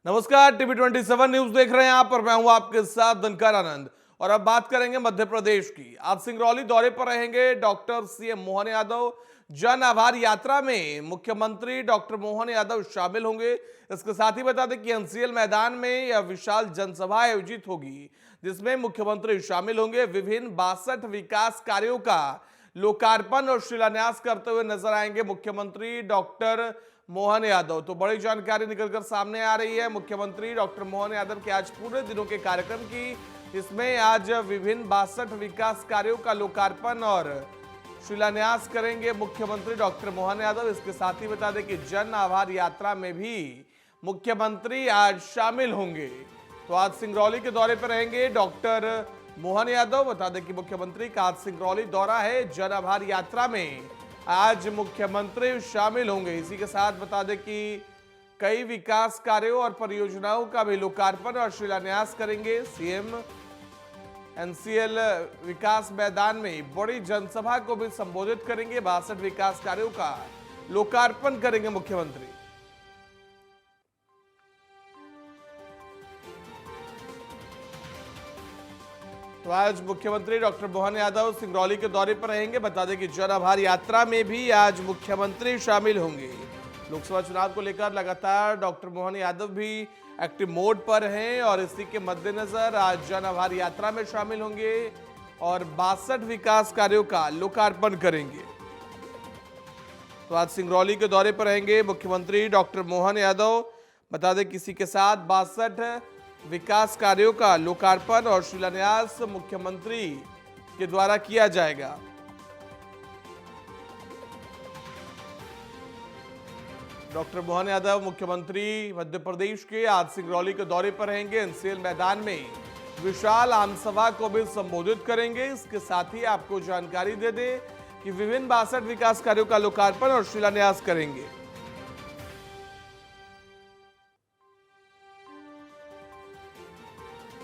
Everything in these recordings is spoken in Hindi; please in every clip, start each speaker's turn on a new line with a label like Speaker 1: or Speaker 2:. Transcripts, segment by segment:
Speaker 1: नमस्कार, टीवी 27 न्यूज देख रहे हैं आप और मैं हूं आपके साथ दिनकर आनंद। और अब बात करेंगे मध्य प्रदेश की। आज सिंगरौली दौरे पर रहेंगे डॉक्टर सीएम मोहन यादव। जन आभार यात्रा में मुख्यमंत्री डॉक्टर मोहन यादव शामिल होंगे। इसके साथ ही बता दें कि एनसीएल मैदान में यह विशाल जनसभा आयोजित होगी, जिसमें मुख्यमंत्री शामिल होंगे। विभिन्न 62 विकास कार्यों का लोकार्पण और शिलान्यास करते हुए नजर आएंगे मुख्यमंत्री डॉक्टर मोहन यादव। तो बड़ी जानकारी निकलकर सामने आ रही है मुख्यमंत्री डॉक्टर मोहन यादव के आज पूरे दिनों के कार्यक्रम की। इसमें आज विभिन्न 62 विकास कार्यों का लोकार्पण और शिलान्यास करेंगे मुख्यमंत्री डॉक्टर मोहन यादव। इसके साथ ही बता दें कि जन आभार यात्रा में भी मुख्यमंत्री आज शामिल होंगे। तो आज सिंगरौली के दौरे पर रहेंगे डॉक्टर मोहन यादव। बता दें कि मुख्यमंत्री का आज सिंगरौली दौरा है। जन आभार यात्रा में आज मुख्यमंत्री शामिल होंगे। इसी के साथ बता दें कि कई विकास कार्यों और परियोजनाओं का भी लोकार्पण और शिलान्यास करेंगे सीएम। एनसीएल विकास मैदान में बड़ी जनसभा को भी संबोधित करेंगे। 62 विकास कार्यों का लोकार्पण करेंगे मुख्यमंत्री। तो आज मुख्यमंत्री डॉक्टर मोहन यादव सिंगरौली के दौरे पर रहेंगे। बता दें कि जन आभार यात्रा में भी आज मुख्यमंत्री शामिल होंगे। लोकसभा चुनाव को लेकर लगातार डॉक्टर मोहन यादव भी एक्टिव मोड पर हैं और इसी के मद्देनजर आज जन आभार यात्रा में शामिल होंगे और 62 विकास कार्यों का लोकार्पण करेंगे। तो आज सिंगरौली के दौरे पर रहेंगे मुख्यमंत्री डॉक्टर मोहन यादव। बता दें किसी के साथ 62 विकास कार्यों का लोकार्पण और शिलान्यास मुख्यमंत्री के द्वारा किया जाएगा। डॉक्टर मोहन यादव मुख्यमंत्री मध्य प्रदेश के आज सिंगरौली के दौरे पर रहेंगे। एनसीएल मैदान में विशाल आमसभा को भी संबोधित करेंगे। इसके साथ ही आपको जानकारी दे दें कि विभिन्न 62 विकास कार्यों का लोकार्पण और शिलान्यास करेंगे।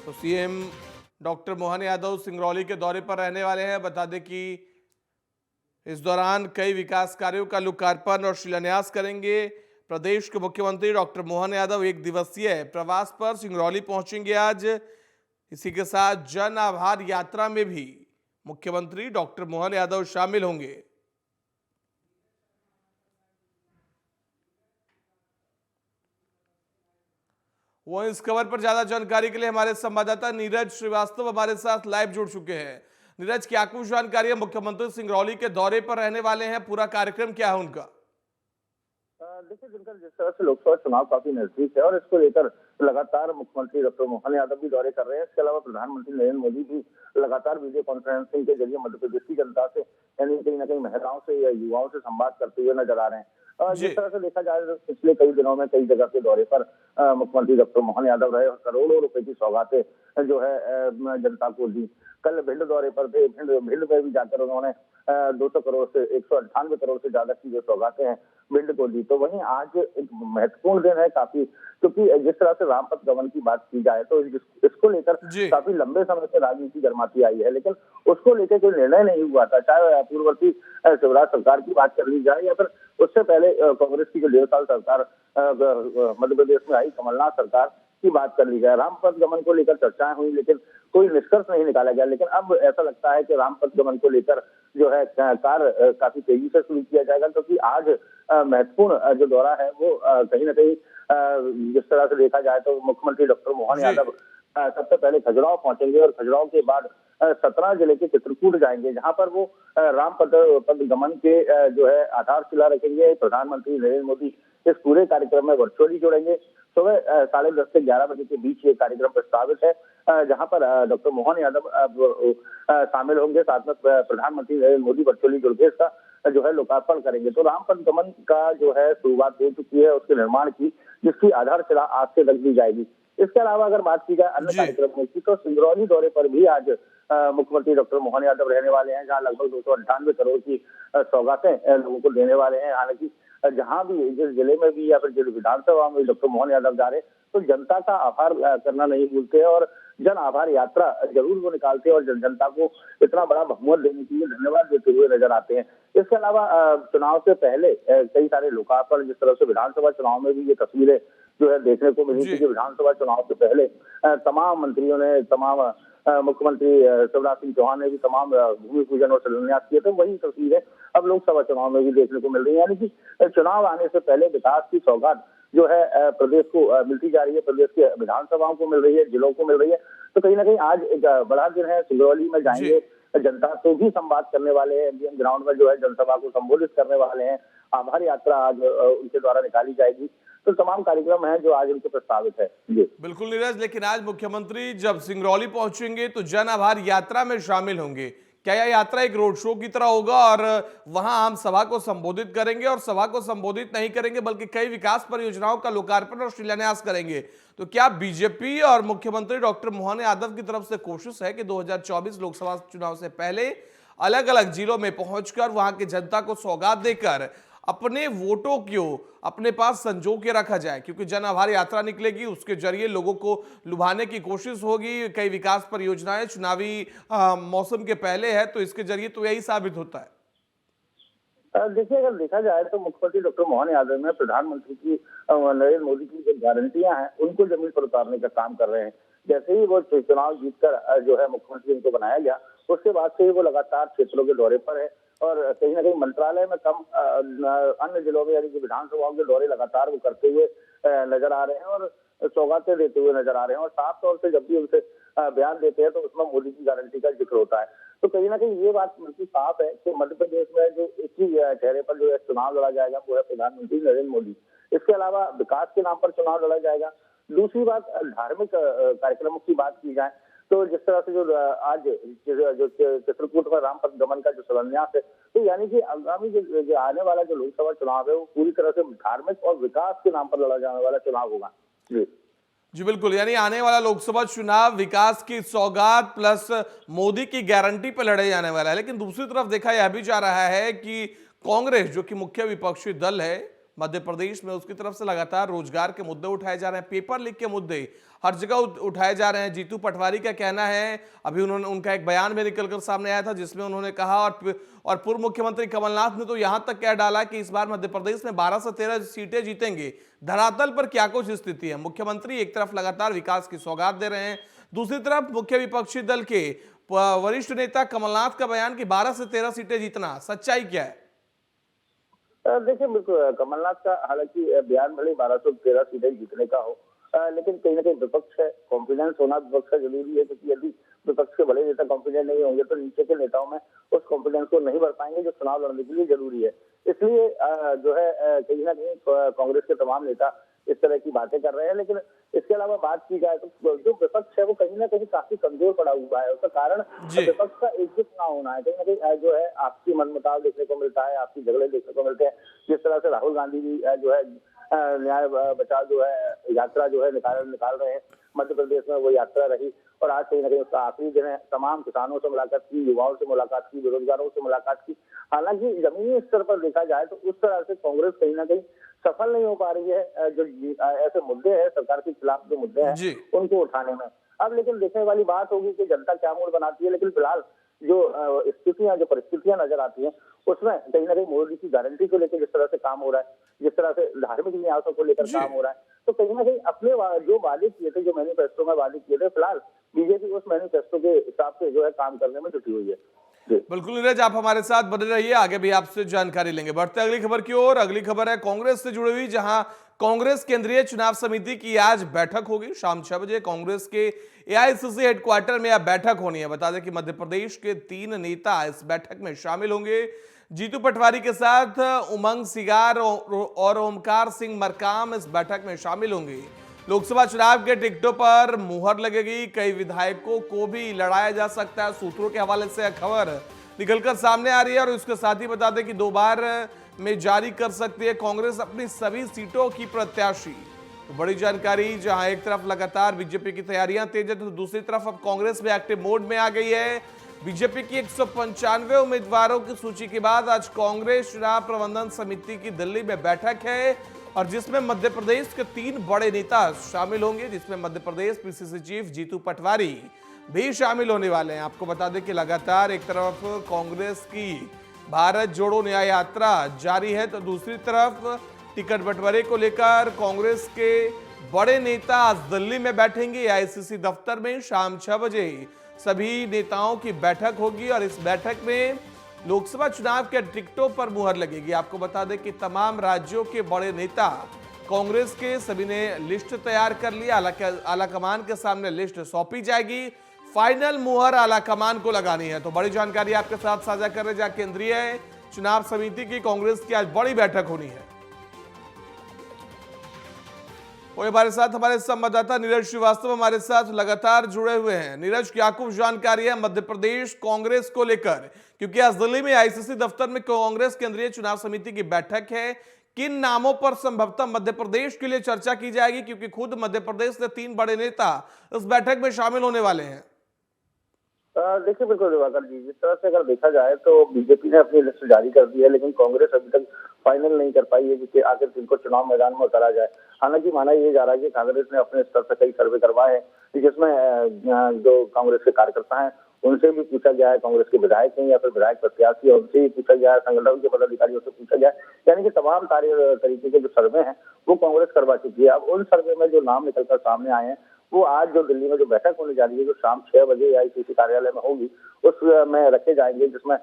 Speaker 1: तो सीएम डॉक्टर मोहन यादव सिंगरौली के दौरे पर रहने वाले हैं। बता दें कि इस दौरान कई विकास कार्यों का लोकार्पण और शिलान्यास करेंगे। प्रदेश के मुख्यमंत्री डॉक्टर मोहन यादव एक दिवसीय प्रवास पर सिंगरौली पहुंचेंगे आज। इसी के साथ जन आभार यात्रा में भी मुख्यमंत्री डॉक्टर मोहन यादव शामिल होंगे। वो इस खबर पर ज्यादा जानकारी के लिए हमारे संवाददाता नीरज श्रीवास्तव हमारे साथ लाइव जुड़ चुके हैं। नीरज, क्या कुछ जानकारी है? मुख्यमंत्री सिंगरौली के दौरे पर रहने वाले हैं, पूरा कार्यक्रम क्या है उनका?
Speaker 2: देखिए दिनकर, जिस तरह से लोकसभा चुनाव काफी नजदीक है और इसको लेकर लगातार मुख्यमंत्री डॉक्टर मोहन यादव भी दौरे कर रहे हैं। इसके अलावा प्रधानमंत्री नरेंद्र मोदी भी लगातार वीडियो कॉन्फ्रेंसिंग के जरिए मध्य प्रदेश की जनता से यानी कहीं ना कहीं महिलाओं से या युवाओं से संवाद करते हुए नजर आ रहे हैं। जिस तरह से देखा जाए तो पिछले कई दिनों में कई जगह के दौरे पर मुख्यमंत्री डॉक्टर मोहन यादव रहे और करोड़ों रुपए की सौगातें जो है जनता को दी। कल भिंड दौरे पर थे। भिंड में भी जाकर उन्होंने 200 करोड़ से 198 करोड़ से ज्यादा की जो सौगातें हैं भिंड को दी। तो वहीं आज एक महत्वपूर्ण दिन है काफी, क्योंकि जिस तरह से रामपथ गमन की बात की जाए तो इसको लेकर काफी लंबे समय से राजनीति गर्माती आई है, लेकिन उसको लेकर कोई निर्णय नहीं हुआ था। चाहे पूर्ववर्ती शिवराज सरकार की बात कर ली जाए या फिर उससे पहले कांग्रेस की जो 1.5 साल सरकार मध्य प्रदेश में आई, कमलनाथ सरकार की बात कर ली जाए। रामपथ गमन को लेकर चर्चाएं हुई लेकिन कोई निष्कर्ष नहीं निकाला गया। लेकिन अब ऐसा लगता है कि रामपथ गमन को लेकर जो है कार्य काफी तेजी से शुरू किया जाएगा, क्योंकि आज महत्वपूर्ण जो दौरा है वो कहीं ना कहीं जिस तरह से देखा जाए तो मुख्यमंत्री डॉक्टर मोहन यादव सबसे पहले खजुराहो पहुंचेंगे और खजुराहो के बाद सतना जिले के चित्रकूट जाएंगे, जहां पर वो रामपथ गमन के जो है आधारशिला रखेंगे। प्रधानमंत्री नरेंद्र मोदी इस पूरे कार्यक्रम में वर्चुअली जुड़ेंगे। सुबह 10:30 से 11 बजे के बीच ये कार्यक्रम प्रस्तावित है, जहां पर डॉक्टर मोहन यादव शामिल होंगे। साथ में प्रधानमंत्री नरेंद्र मोदी वर्चुअली जुड़कर इसका जो है लोकार्पण करेंगे। तो रामपथ गमन का जो है शुरुआत हो चुकी है उसके निर्माण की, जिसकी आधारशिला आज से रख दी जाएगी। इसके अलावा अगर बात की जाए अन्य कार्यक्रमों की तो सिंगरौली दौरे पर भी आज मुख्यमंत्री डॉक्टर मोहन यादव रहने वाले हैं, जहां लगभग 298 करोड़ की सौगातें लोगों को देने वाले हैं। हालांकि जहां भी जिस जिले में भी या फिर जिस विधानसभा में डॉक्टर मोहन यादव जा रहे हैं तो जनता का आभार करना नहीं भूलते हैं और जन आभार यात्रा जरूर वो निकालते हैं और जनता को इतना बड़ा बहुमत देने के लिए धन्यवाद देते हुए नजर आते हैं। इसके अलावा चुनाव से पहले कई सारे लोकार्पण, जिस तरह से विधानसभा चुनाव में भी ये तस्वीरें जो है देखने को मिली
Speaker 1: जी
Speaker 2: थी कि विधानसभा चुनाव से पहले तमाम मंत्रियों ने, तमाम मुख्यमंत्री शिवराज सिंह चौहान ने भी तमाम भूमि पूजन और शिलान्यास किए थे। वही तस्वीरें अब लोकसभा चुनाव में भी देखने को मिल रही है, यानी कि चुनाव आने से पहले विकास की सौगात जो है प्रदेश को मिलती जा रही है, प्रदेश के विधानसभाओं को मिल रही है, जिलों को मिल रही है। तो कहीं ना कहीं आज एक बड़ा दिन है। सिंगरौली में
Speaker 1: जी
Speaker 2: जाएंगे, जनता से भी संवाद करने वाले हैं, एमजीएम ग्राउंड में जो है जनसभा को संबोधित करने वाले हैं। आभार यात्रा आज उनके द्वारा निकाली जाएगी। तो तमाम कार्यक्रम हैं जो आज उनके प्रस्तावित है। जी
Speaker 1: बिल्कुल नीरज, लेकिन आज मुख्यमंत्री जब सिंगरौली पहुंचेंगे तो जन आभार यात्रा में शामिल होंगे। क्या यह यात्रा एक रोड शो की तरह होगा और वहां आम सभा को संबोधित करेंगे, और सभा को संबोधित नहीं करेंगे बल्कि कई विकास परियोजनाओं का लोकार्पण और शिलान्यास करेंगे? तो क्या बीजेपी और मुख्यमंत्री डॉक्टर मोहन यादव की तरफ से कोशिश है कि 2024 लोकसभा चुनाव से पहले अलग अलग जिलों में पहुंचकर वहां की जनता को सौगात देकर अपने वोटों को अपने पास संजो के रखा जाए? क्योंकि जन आभार यात्रा निकलेगी, उसके जरिए लोगों को लुभाने की कोशिश होगी। कई विकास परियोजनाएं चुनावी मौसम के पहले है, तो इसके जरिए तो यही साबित होता है।
Speaker 2: देखिए, अगर देखा जाए तो मुख्यमंत्री डॉक्टर मोहन यादव ने प्रधानमंत्री की नरेंद्र मोदी की जो गारंटियां हैं उनको जमीन पर उतारने का काम कर रहे हैं। जैसे ही वो चुनाव जीतकर जो है मुख्यमंत्री उनको बनाया गया, उसके बाद से ही वो लगातार क्षेत्रों के दौरे पर है और कहीं ना कहीं मंत्रालय में कम अन्य जिलों में यानी कि विधानसभाओं के दौरे लगातार वो करते हुए नजर आ रहे हैं और सौगातें देते हुए नजर आ रहे हैं। और साफ तौर से जब भी उनसे बयान देते हैं तो उसमें मोदी की गारंटी का जिक्र होता है। तो कहीं ना कहीं ये बात बिल्कुल साफ है कि मध्य प्रदेश में जो एक ही चेहरे पर जो है चुनाव लड़ा जाएगा वो है प्रधानमंत्री नरेंद्र मोदी। इसके अलावा विकास के नाम पर चुनाव लड़ा जाएगा। दूसरी बात, धार्मिक कार्यक्रमों की बात की जाए तो जिस तरह से जो आज जो चित्रकूट में राम पथ गमन का जो शिलान्यास है, तो यानी कि आगामी जो आने वाला जो लोकसभा चुनाव है वो पूरी तरह से धार्मिक और विकास के नाम पर लड़ा जाने वाला चुनाव होगा। जी
Speaker 1: जी बिल्कुल, यानी आने वाला लोकसभा चुनाव विकास की सौगात प्लस मोदी की गारंटी पर लड़े जाने वाला है। लेकिन दूसरी तरफ देखा यह भी जा रहा है कि कांग्रेस, जो कि मुख्य विपक्षी दल है मध्य प्रदेश में, उसकी तरफ से लगातार रोजगार के मुद्दे उठाए जा रहे हैं, पेपर लीक के मुद्दे हर जगह उठाए जा रहे हैं। जीतू पटवारी का कहना है, अभी उनका एक बयान में निकलकर सामने आया था जिसमें उन्होंने कहा, और पूर्व मुख्यमंत्री कमलनाथ ने तो यहां तक कह डाला कि इस बार मध्य प्रदेश में 12 से 13 सीटें जीतेंगे। धरातल पर क्या कुछ स्थिति है? मुख्यमंत्री एक तरफ लगातार विकास की सौगात दे रहे हैं, दूसरी तरफ मुख्य विपक्षी दल के वरिष्ठ नेता कमलनाथ का बयान कि 12 से 13 सीटें जीतना, सच्चाई क्या है?
Speaker 2: देखिए, बिल्कुल कमलनाथ का हालांकि बयान भले 1213 सीटें जीतने का हो, लेकिन कहीं ना कहीं विपक्ष है, कॉन्फिडेंस होना विपक्ष का जरूरी है, क्योंकि यदि विपक्ष के बड़े नेता कॉन्फिडेंट नहीं होंगे तो नीचे के नेताओं में उस कॉन्फिडेंस को नहीं बढ़ पाएंगे जो चुनाव लड़ने के लिए जरूरी है। इसलिए जो है कहीं ना कहीं कांग्रेस के तमाम नेता इस तरह की बातें कर रहे हैं। लेकिन इसके अलावा बात की जाए तो जो विपक्ष है वो कहीं ना कहीं काफी कमजोर पड़ा हुआ है। उसका कारण विपक्ष का एकजुट ना होना है। कहीं ना कहीं जो है आपसी मनमुटाव देखने को मिलता है, आपसी झगड़े देखने को मिलते हैं। जिस तरह से राहुल गांधी भी जो है न्याय बचाव जो है यात्रा जो है निकाल रहे हैं मध्य प्रदेश में, वो यात्रा रही और आज कहीं ना कहीं उसका आखिरी दिन है। तमाम किसानों से मुलाकात की, युवाओं से मुलाकात की, बेरोजगारों से मुलाकात की। हालांकि जमीनी स्तर पर देखा जाए तो उस तरह से कांग्रेस कहीं ना कहीं सफल नहीं हो पा रही है जो ऐसे मुद्दे हैं सरकार के खिलाफ जो मुद्दे हैं उनको उठाने में। अब लेकिन देखने वाली बात होगी कि जनता क्या मूड बनाती है। लेकिन फिलहाल जो स्थितियां, जो परिस्थितियां नजर आती हैं उसमें कहीं ना कहीं मोदी की गारंटी को लेकर जिस तरह से काम हो रहा है, जिस तरह से धार्मिक न्यासों को लेकर काम हो रहा है, तो कहीं ना कहीं अपने जो वादे किए थे, जो मैनिफेस्टो में वादे किए थे, फिलहाल बीजेपी उस मैनिफेस्टो के हिसाब से जो है काम करने में जुटी हुई है।
Speaker 1: बिल्कुल नीरज, आप हमारे साथ बने रहिए, आगे भी आपसे जानकारी लेंगे। बढ़ते अगली खबर की ओर। अगली खबर है कांग्रेस से जुड़ी हुई, जहां कांग्रेस केंद्रीय चुनाव समिति की आज बैठक होगी। शाम 6 बजे कांग्रेस के एआईसीसी हेडक्वार्टर में यह बैठक होनी है। बता दें कि मध्य प्रदेश के 3 नेता इस बैठक में शामिल होंगे। जीतू पटवारी के साथ उमंग सिगार और ओमकार सिंह मरकाम इस बैठक में शामिल होंगे। लोकसभा चुनाव के टिकटों पर मुहर लगेगी, कई विधायकों को भी लड़ाया जा सकता है। सूत्रों के हवाले से खबर निकलकर सामने आ रही है और उसके साथ ही बता दें कि 2 बार में जारी कर सकती है कांग्रेस अपनी सभी सीटों की प्रत्याशी। तो बड़ी जानकारी, जहां एक तरफ लगातार बीजेपी की तैयारियां तेज है तो दूसरी तरफ अब कांग्रेस भी एक्टिव मोड में आ गई है। बीजेपी की 195 उम्मीदवारों की सूची के बाद आज कांग्रेस चुनाव प्रबंधन समिति की दिल्ली में बैठक है और जिसमें मध्य प्रदेश के 3 बड़े नेता शामिल होंगे, जिसमें मध्य प्रदेश पीसीसी चीफ जीतू पटवारी भी शामिल होने वाले हैं। आपको बता दें कि लगातार एक तरफ कांग्रेस की भारत जोड़ो न्याय यात्रा जारी है तो दूसरी तरफ टिकट बंटवारे को लेकर कांग्रेस के बड़े नेता आज दिल्ली में बैठेंगे एआईसीसी दफ्तर में। शाम 6 बजे सभी नेताओं की बैठक होगी और इस बैठक में लोकसभा चुनाव के टिकटों पर मुहर लगेगी। आपको बता दें कि तमाम राज्यों के बड़े नेता कांग्रेस के सभी ने लिस्ट तैयार कर ली। आलाकमान के सामने लिस्ट सौंपी जाएगी। फाइनल मुहर आलाकमान को लगानी है। तो बड़ी जानकारी आपके साथ साझा कर रहे हैं, जहां केंद्रीय चुनाव समिति की कांग्रेस की आज बड़ी बैठक होनी है। और हमारे साथ हमारे संवाददाता नीरज श्रीवास्तव हमारे साथ लगातार जुड़े हुए हैं। नीरज, क्या कुछ जानकारी है मध्य प्रदेश कांग्रेस को लेकर, क्योंकि आज दिल्ली में आईसीसी दफ्तर में कांग्रेस केंद्रीय चुनाव समिति की बैठक है। किन नामों पर संभवतः मध्य प्रदेश के लिए चर्चा की जाएगी, क्योंकि खुद मध्य प्रदेश से 3 बड़े नेता इस बैठक में शामिल होने वाले हैं?
Speaker 2: देखिए, बिल्कुल दिवाकर जी, जिस तरह से अगर देखा जाए तो बीजेपी ने अपनी लिस्ट जारी कर दी है, लेकिन कांग्रेस अभी तक फाइनल नहीं कर पाई है कि आखिर किनको चुनाव मैदान में उतारा जाए। हालांकि माना ये जा रहा है कि कांग्रेस ने अपने स्तर से कई सर्वे करवाए हैं, जिसमें जो कांग्रेस के कार्यकर्ता हैं उनसे भी पूछा गया है, कांग्रेस के विधायक हैं या फिर विधायक प्रत्याशी है उनसे भी पूछा गया है, संगठन के पदाधिकारियों से पूछा गया है। यानी कि तमाम तरीके के जो सर्वे हैं वो कांग्रेस करवा चुकी है। अब उन सर्वे में जो नाम निकलकर सामने आए हैं वो आज जो दिल्ली में जो बैठक होने जा रही है, जो शाम 6 बजे एआईसीसी कार्यालय में होगी, उसमें रखे जाएंगे, जिसमें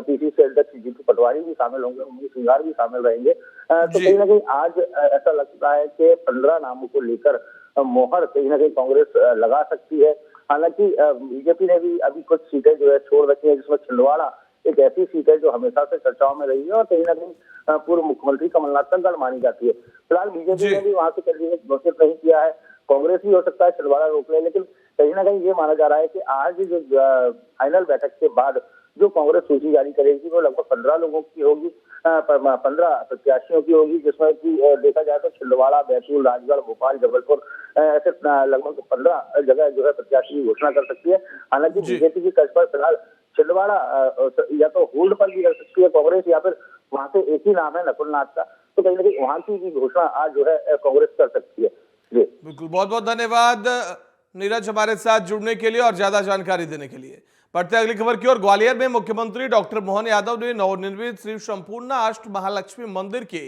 Speaker 2: पीसीसी अध्यक्ष जीतू पटवारी भी शामिल होंगे, उनके श्रृंगार भी शामिल रहेंगे। तो कहीं ना कहीं आज ऐसा लगता है कि 15 नामों को लेकर मोहर कहीं ना कहीं कांग्रेस लगा सकती है। हालांकि बीजेपी ने भी अभी कुछ सीटें जो है छोड़ रखी है, जिसमें छिंदवाड़ा एक ऐसी सीट है जो हमेशा से चर्चाओं में रही है और कहीं ना कहीं पूर्व मुख्यमंत्री कमलनाथ का गढ़ मानी जाती है। फिलहाल बीजेपी ने भी वहां से कैंडिडेट घोषित नहीं किया है। कांग्रेस भी हो सकता है छिंदवाड़ा रोक ले, लेकिन कहीं ना कहीं ये माना जा रहा है कि आज जो फाइनल बैठक के बाद जो कांग्रेस सूची जारी करेगी वो लगभग 15 लोगों की होगी, 15 प्रत्याशियों की होगी, जिसमें कि देखा जाए तो छिंदवाड़ा, बैतूल, राजगढ़, भोपाल, जबलपुर ऐसे लगभग 15 जगह जो है प्रत्याशी की घोषणा कर सकती है। हालांकि बीजेपी की तर्ज पर फिलहाल छिंदवाड़ा या तो होल्ड पर भी रख सकती है कांग्रेस, या फिर वहां से एक ही नाम है नकुल नाथ का, तो कहीं ना कहीं वहां की भी घोषणा आज जो है कांग्रेस कर सकती है।
Speaker 1: बिल्कुल, बहुत बहुत धन्यवाद नीरज हमारे साथ जुड़ने के लिए और ज्यादा जानकारी देने के लिए। बढ़ते अगली खबर की ओर। ग्वालियर में मुख्यमंत्री डॉक्टर मोहन यादव ने नवनिर्मित श्री संपूर्णा अष्ट महालक्ष्मी मंदिर के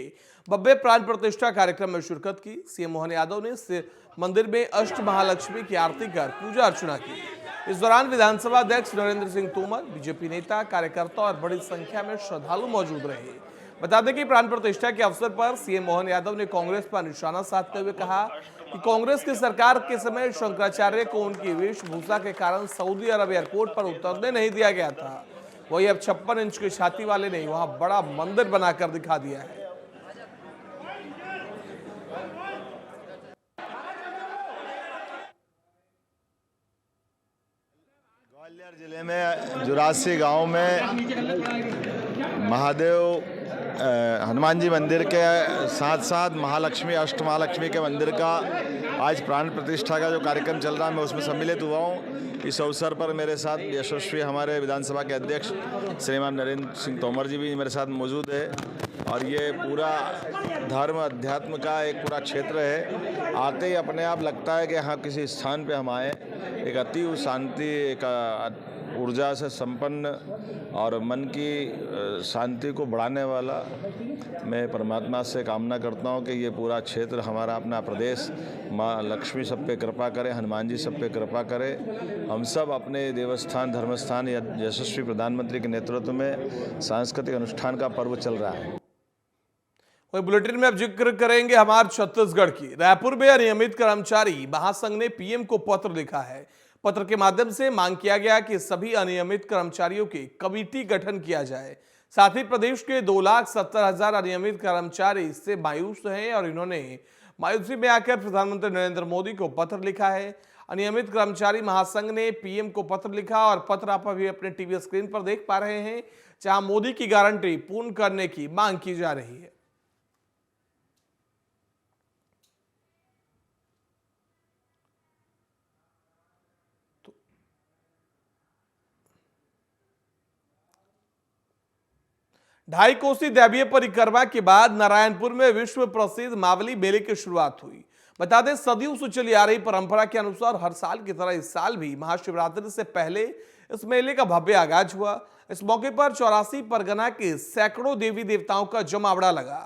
Speaker 1: भव्य प्राण प्रतिष्ठा कार्यक्रम में शिरकत की। सीएम मोहन यादव ने इस मंदिर में अष्ट महालक्ष्मी की आरती कर पूजा अर्चना की। इस दौरान विधानसभा अध्यक्ष नरेंद्र सिंह तोमर, बीजेपी नेता, कार्यकर्ता और बड़ी संख्या में श्रद्धालु मौजूद रहे। बता दें कि प्राण प्रतिष्ठा के अवसर पर सीएम मोहन यादव ने कांग्रेस पर निशाना साधते हुए कहा कि कांग्रेस की सरकार के समय शंकराचार्य को उनकी वेशभूषा के कारण सऊदी अरब एयरपोर्ट पर उतरने नहीं दिया गया था। वही अब 56 इंच की छाती वाले ने वहां बड़ा मंदिर बनाकर दिखा दिया है।
Speaker 3: ग्वालियर जिले में जुरासी गांव में महादेव हनुमान जी मंदिर के साथ साथ महालक्ष्मी अष्ट महालक्ष्मी के मंदिर का आज प्राण प्रतिष्ठा का जो कार्यक्रम चल रहा है मैं उसमें सम्मिलित हुआ हूँ। इस अवसर पर मेरे साथ यशस्वी हमारे विधानसभा के अध्यक्ष श्रीमान नरेंद्र सिंह तोमर जी भी मेरे साथ मौजूद है और ये पूरा धर्म अध्यात्म का एक पूरा क्षेत्र है। आते ही अपने आप लगता है कि हाँ किसी स्थान पे हम आए, एक अति शांति, एक ऊर्जा से संपन्न और मन की शांति को बढ़ाने वाला मैं परमात्मा से कामना करता हूँ कि ये पूरा क्षेत्र हमारा अपना प्रदेश माँ लक्ष्मी सब पे कृपा करे, हनुमान जी सब पे कृपा करे। हम सब अपने देवस्थान धर्मस्थान या यशस्वी प्रधानमंत्री के नेतृत्व में सांस्कृतिक अनुष्ठान का पर्व चल रहा है।
Speaker 1: वही बुलेटिन में अब जिक्र करेंगे हमारे छत्तीसगढ़ की। रायपुर में अनियमित कर्मचारी महासंघ ने पीएम को पत्र लिखा है। पत्र के माध्यम से मांग किया गया कि सभी अनियमित कर्मचारियों की कमेटी गठन किया जाए। साथ ही प्रदेश के 2,70,000 अनियमित कर्मचारी इससे मायूस हैं और इन्होंने मायूसी में आकर प्रधानमंत्री नरेंद्र मोदी को पत्र लिखा है। अनियमित कर्मचारी महासंघ ने पीएम को पत्र लिखा और पत्र आप अभी अपने टीवी स्क्रीन पर देख पा रहे हैं, जहां मोदी की गारंटी पूर्ण करने की मांग की जा रही है। ढाई कोसी दैवीय परिक्रमा के बाद नारायणपुर में विश्व प्रसिद्ध मावली मेले की शुरुआत हुई। बता दें, सदियों से चली आ रही परंपरा के अनुसार हर साल की तरह इस साल भी महाशिवरात्रि से पहले इस मेले का भव्य आगाज हुआ। इस मौके पर 84 परगना के सैकड़ों देवी देवताओं का जमावड़ा लगा।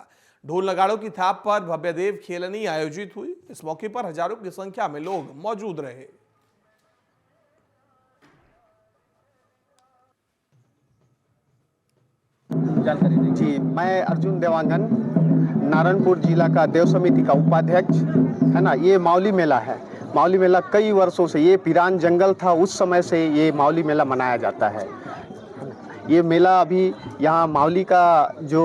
Speaker 1: ढोल नगाड़ों की थाप पर भव्य देव खेलनी आयोजित हुई। इस मौके पर हजारों की संख्या में लोग मौजूद रहे।
Speaker 4: जी, मैं अर्जुन देवांगन, नारायणपुर जिला का देव समिति का उपाध्यक्ष है ना। ये मावली मेला है। मावली मेला कई वर्षों से, ये पिरान जंगल था उस समय से ये मावली मेला मनाया जाता है। ये मेला अभी यहाँ मावली का जो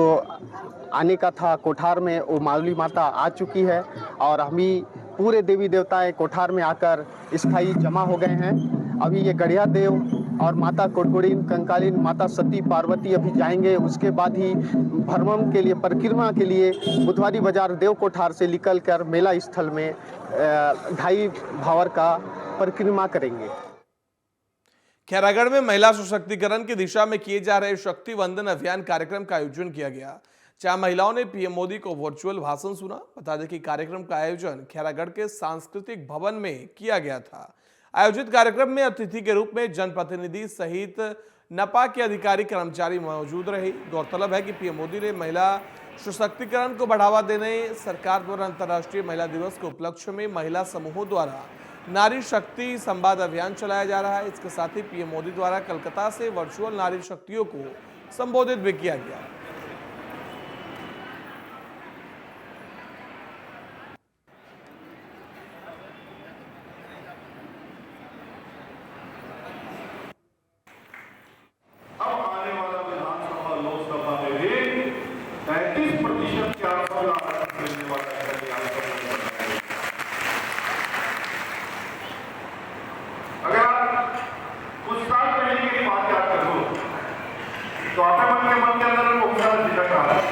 Speaker 4: आने का था कोठार में, वो मावली माता आ चुकी है और हम ही पूरे देवी देवताएं कोठार में आकर स्थायी जमा हो गए हैं। अभी ये गढ़िया देव और माता कोटकोड़ीन कंकालीन माता सती पार्वती अभी जाएंगे। उसके बाद ही भ्रमण के लिए, परिक्रमा के लिए बुधवारी बाजार देव कोठार से निकलकर मेला स्थल में 2.5 भावर का परिक्रमा करेंगे।
Speaker 1: खैरागढ़ में महिला सशक्तिकरण की दिशा में किए जा रहे शक्ति वंदन अभियान कार्यक्रम का आयोजन किया गया, जहां महिलाओं ने पीएम मोदी को वर्चुअल भाषण सुना। बता दें कि कार्यक्रम का आयोजन खैरागढ़ के सांस्कृतिक भवन में किया गया था। आयोजित कार्यक्रम में अतिथि के रूप में जनप्रतिनिधि सहित नपा के अधिकारी कर्मचारी मौजूद रहे। गौरतलब है कि पीएम मोदी ने महिला सशक्तिकरण को बढ़ावा देने सरकार द्वारा अंतर्राष्ट्रीय महिला दिवस के उपलक्ष्य में महिला समूहों द्वारा नारी शक्ति संवाद अभियान चलाया जा रहा है। इसके साथ ही पीएम मोदी द्वारा कलकत्ता से वर्चुअल नारी शक्तियों को संबोधित भी किया गया।
Speaker 5: अब आने वाला विधानसभा लोकसभा में भी 33% के आसपास मिलने वाला है। अगर आप कुछ साल पहले की बात याद करो तो आपके मन के अंदर बहुत सारा झिझक आ रहा है।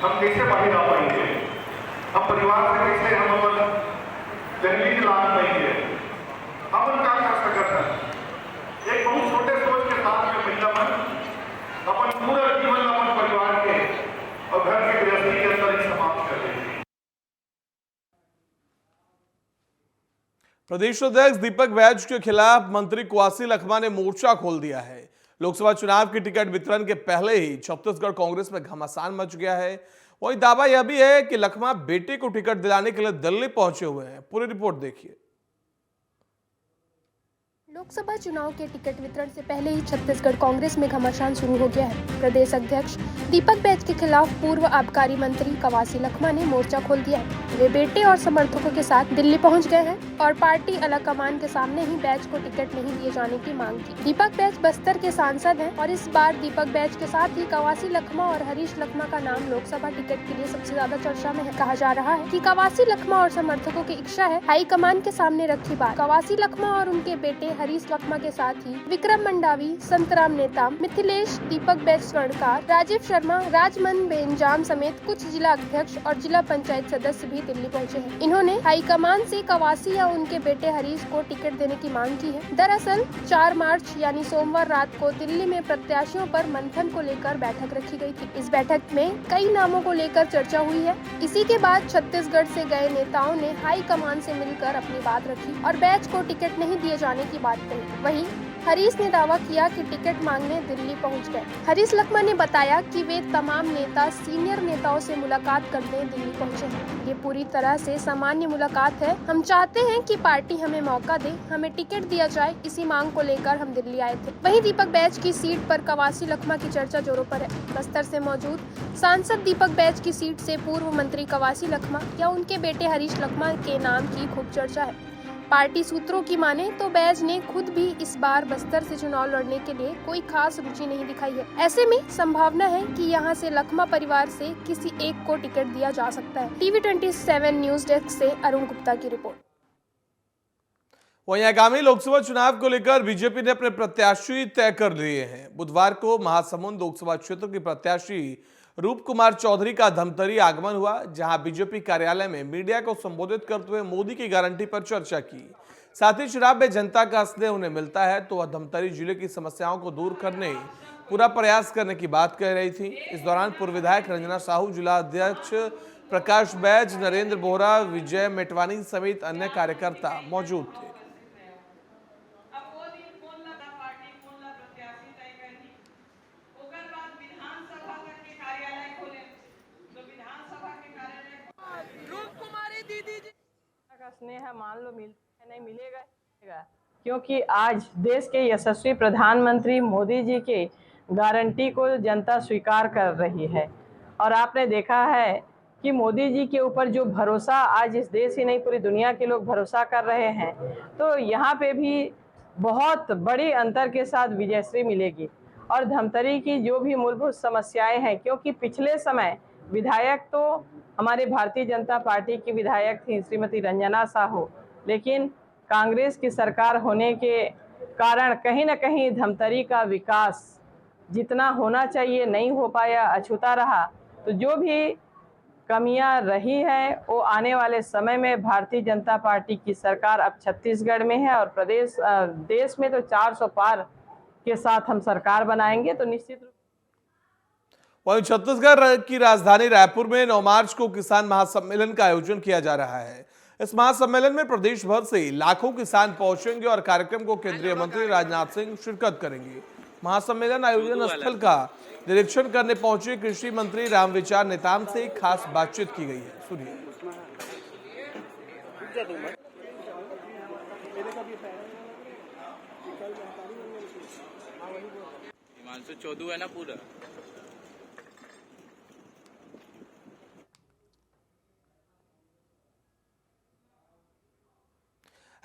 Speaker 5: हम कैसे बाहर आ पाएंगे, हम परिवार से कैसे हम अपन जंगली ला पाएंगे, हम उनका कर सकते हैं। एक बहुत छोटे सोच के साथ में महिला मन अपन पूरा जीवन अपन परिवार के और घर की गृहस्थी के अंदर ही समाप्त कर देंगे।
Speaker 1: प्रदेश अध्यक्ष दीपक बैज के खिलाफ मंत्री कवासी लखमा ने मोर्चा खोल दिया है। लोकसभा चुनाव की टिकट वितरण के पहले ही छत्तीसगढ़ कांग्रेस में घमासान मच गया है। वही दावा यह भी है कि लखमा बेटे को टिकट दिलाने के लिए दिल्ली पहुंचे हुए हैं। पूरी रिपोर्ट देखिए।
Speaker 6: लोकसभा चुनाव के टिकट वितरण से पहले ही छत्तीसगढ़ कांग्रेस में घमासान शुरू हो गया है। प्रदेश अध्यक्ष दीपक बैज के खिलाफ पूर्व आबकारी मंत्री कवासी लखमा ने मोर्चा खोल दिया है। वे बेटे और समर्थकों के साथ दिल्ली पहुंच गए हैं और पार्टी आलाकमान के सामने ही बैज को टिकट नहीं दिए जाने की मांग की। दीपक बैज बस्तर के सांसद हैं और इस बार दीपक बैज के साथ ही कवासी लखमा और हरीश लखमा का नाम लोकसभा टिकट के लिए सबसे ज्यादा चर्चा में है। कहा जा रहा है कि कवासी लखमा और समर्थकों की इच्छा है हाईकमान के सामने रखी बात। कवासी लखमा और उनके बेटे हरीश लखमा के साथ ही विक्रम मंडावी, संतराम नेताम, मिथिलेश, दीपक बैज स्वर्णकार, राजीव शर्मा, राजमन बेंजाम समेत कुछ जिला अध्यक्ष और जिला पंचायत सदस्य भी दिल्ली पहुंचे हैं। इन्होंने हाईकमान से कवासी या उनके बेटे हरीश को टिकट देने की मांग की है। दरअसल 4 मार्च यानी सोमवार रात को दिल्ली में प्रत्याशियों पर मंथन को लेकर बैठक रखी गई थी। इस बैठक में कई नामों को लेकर चर्चा हुई है। इसी के बाद छत्तीसगढ़ से गए नेताओं ने हाईकमान से मिलकर अपनी बात रखी और बैज को टिकट नहीं दिए जाने की बात कही। वहीं हरीश ने दावा किया कि टिकट मांगने दिल्ली पहुंच गए। हरीश लखमा ने बताया कि वे तमाम नेता सीनियर नेताओं से मुलाकात करने दिल्ली पहुंचे हैं। ये पूरी तरह से सामान्य मुलाकात है। हम चाहते हैं कि पार्टी हमें मौका दे, हमें टिकट दिया जाए, इसी मांग को लेकर हम दिल्ली आए थे। वहीं दीपक बैज की सीट पर कवासी लखमा की चर्चा जोरों पर है। बस्तर से मौजूद सांसद दीपक बैज की सीट से पूर्व मंत्री कवासी लखमा या उनके बेटे हरीश लखमा के नाम की खूब चर्चा है। पार्टी सूत्रों की माने तो बैज ने खुद भी इस बार बस्तर से चुनाव लड़ने के लिए कोई खास रुचि नहीं दिखाई है। ऐसे में संभावना है कि यहां से लखमा परिवार से किसी एक को टिकट दिया जा सकता है। टीवी 27 न्यूज डेस्क से अरुण गुप्ता की रिपोर्ट।
Speaker 1: वहीं आगामी लोकसभा चुनाव को लेकर बीजेपी ने अपने प्रत्याशी तय कर लिए हैं। बुधवार को महासमुंद लोकसभा क्षेत्र के प्रत्याशी रूप कुमार चौधरी का धमतरी आगमन हुआ, जहां बीजेपी कार्यालय में मीडिया को संबोधित करते हुए मोदी की गारंटी पर चर्चा की। साथ ही चुनाव में जनता का स्नेह उन्हें मिलता है तो वह धमतरी जिले की समस्याओं को दूर करने पूरा प्रयास करने की बात कह रही थी। इस दौरान पूर्व विधायक रंजना साहू, जिला अध्यक्ष प्रकाश बैज, नरेंद्र बोहरा, विजय मेटवानी समेत अन्य कार्यकर्ता मौजूद थे।
Speaker 7: स्नेह मान लो मिलता है, नहीं मिलेगा, क्योंकि आज देश के यशस्वी प्रधानमंत्री मोदी जी के गारंटी को जनता स्वीकार कर रही है। और आपने देखा है कि मोदी जी के ऊपर जो भरोसा आज इस देश ही नहीं पूरी दुनिया के लोग भरोसा कर रहे हैं, तो यहाँ पे भी बहुत बड़ी अंतर के साथ विजयश्री मिलेगी। और धमतरी की जो भी मूलभूत समस्याएं हैं, क्योंकि पिछले समय विधायक तो हमारे भारतीय जनता पार्टी की विधायक थी श्रीमती रंजना साहू, लेकिन कांग्रेस की सरकार होने के कारण कहीं ना कहीं धमतरी का विकास जितना होना चाहिए नहीं हो पाया, अछूता रहा। तो जो भी कमियां रही है वो आने वाले समय में भारतीय जनता पार्टी की सरकार अब छत्तीसगढ़ में है और देश में तो 400 पार के साथ हम सरकार बनाएंगे। तो निश्चित रूप
Speaker 1: वहीं छत्तीसगढ़ की राजधानी रायपुर में 9 मार्च को किसान महासम्मेलन का आयोजन किया जा रहा है। इस महासम्मेलन में प्रदेश भर से लाखों किसान पहुंचेंगे और कार्यक्रम को केंद्रीय मंत्री राजनाथ सिंह शिरकत करेंगे। महासम्मेलन आयोजन स्थल का निरीक्षण करने पहुंचे कृषि मंत्री रामविचार नेताम से खास बातचीत की गई है। सुनिए।
Speaker 8: हिमांशु चौधरी है ना पूरा।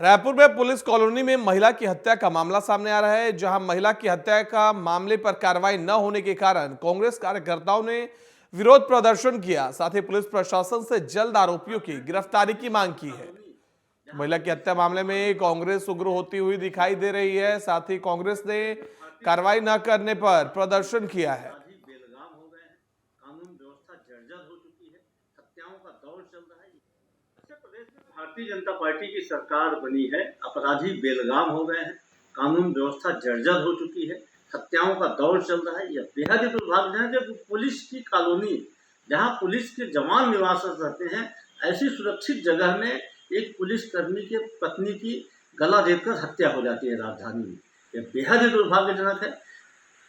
Speaker 1: रायपुर में पुलिस कॉलोनी में महिला की हत्या का मामला सामने आ रहा है, जहां महिला की हत्या का मामले पर कार्रवाई न होने के कारण कांग्रेस कार्यकर्ताओं ने विरोध प्रदर्शन किया। साथ ही पुलिस प्रशासन से जल्द आरोपियों की गिरफ्तारी की मांग की है। महिला की हत्या मामले में कांग्रेस उग्र होती हुई दिखाई दे रही है। साथ ही कांग्रेस ने कार्रवाई न करने पर प्रदर्शन किया है।
Speaker 9: बेलगाम हो गए हैं, कानून व्यवस्था जर्जर हो चुकी है, हत्याओं का दौर चल रहा है। उत्तर प्रदेश में भारतीय जनता पार्टी की सरकार बनी है, अपराधी बेलगाम हो गए हैं, कानून व्यवस्था जर्जर हो चुकी है, हत्याओं का दौर चल रहा है। यह बेहद ही दुर्भाग्य है जब पुलिस की कॉलोनी, जहां पुलिस के जवान निवास रहते हैं, ऐसी सुरक्षित जगह में एक पुलिसकर्मी के पत्नी की गला देकर हत्या हो जाती है राजधानी में। यह बेहद ही दुर्भाग्यजनक है।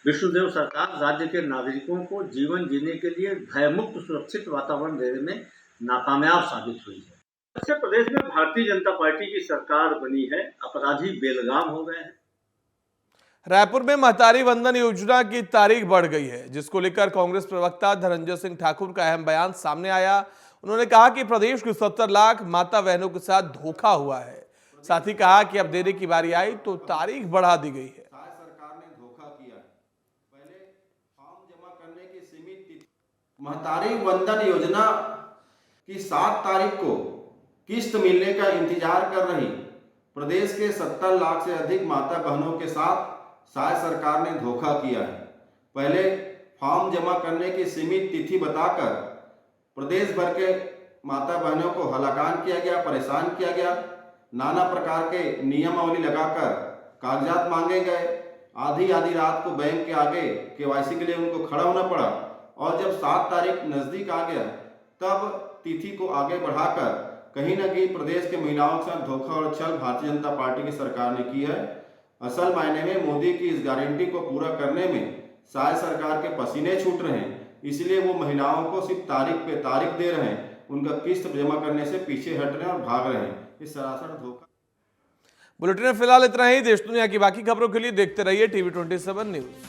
Speaker 9: विष्णुदेव सरकार राज्य के नागरिकों को जीवन जीने के लिए भयमुक्त सुरक्षित वातावरण देने में नाकामयाब साबित हुई है। उत्तर प्रदेश में भारतीय जनता पार्टी की सरकार बनी है, अपराधी बेलगाम हो गए हैं।
Speaker 1: रायपुर में महतारी वंदन योजना की तारीख बढ़ गई है, जिसको लेकर कांग्रेस प्रवक्ता धनंजय सिंह ठाकुर का अहम बयान सामने आया। उन्होंने कहा कि प्रदेश की 70 लाख माता बहनों के साथ धोखा हुआ है। साथ ही कहा कि अब देने की बारी आई तो तारीख बढ़ा दी गई है।
Speaker 10: सरकार ने धोखा किया है। पहले फॉर्म जमा करने की सीमित तिथि, महतारी वंदन योजना की 7 तारीख को किस्त मिलने का इंतजार कर रही प्रदेश के 70 लाख से अधिक माता बहनों के साथ सरकार ने धोखा किया है। पहले फॉर्म जमा करने की सीमित तिथि बताकर प्रदेश भर के माता बहनों को हलाकान किया गया, परेशान किया गया, नाना प्रकार के नियमावली लगाकर कागजात मांगे गए। आधी रात को बैंक के आगे केवाईसी के लिए उनको खड़ा होना पड़ा और जब 7 तारीख नज़दीक आ गया तब तिथि को आगे बढ़ाकर कहीं न कहीं प्रदेश के महिलाओं के साथ धोखा और छल भारतीय जनता पार्टी की सरकार ने की है। असल मायने में मोदी की इस गारंटी को पूरा करने में सरकार के पसीने छूट रहे हैं, इसलिए वो महिलाओं को सिर्फ तारीख पे तारीख दे रहे हैं, उनका किस्त जमा करने से पीछे हट रहे हैं और भाग रहे हैं। इस सरासर धोखा।
Speaker 1: बुलेटिन में फिलहाल इतना ही। देश दुनिया की बाकी खबरों के लिए देखते रहिए TV 27 न्यूज।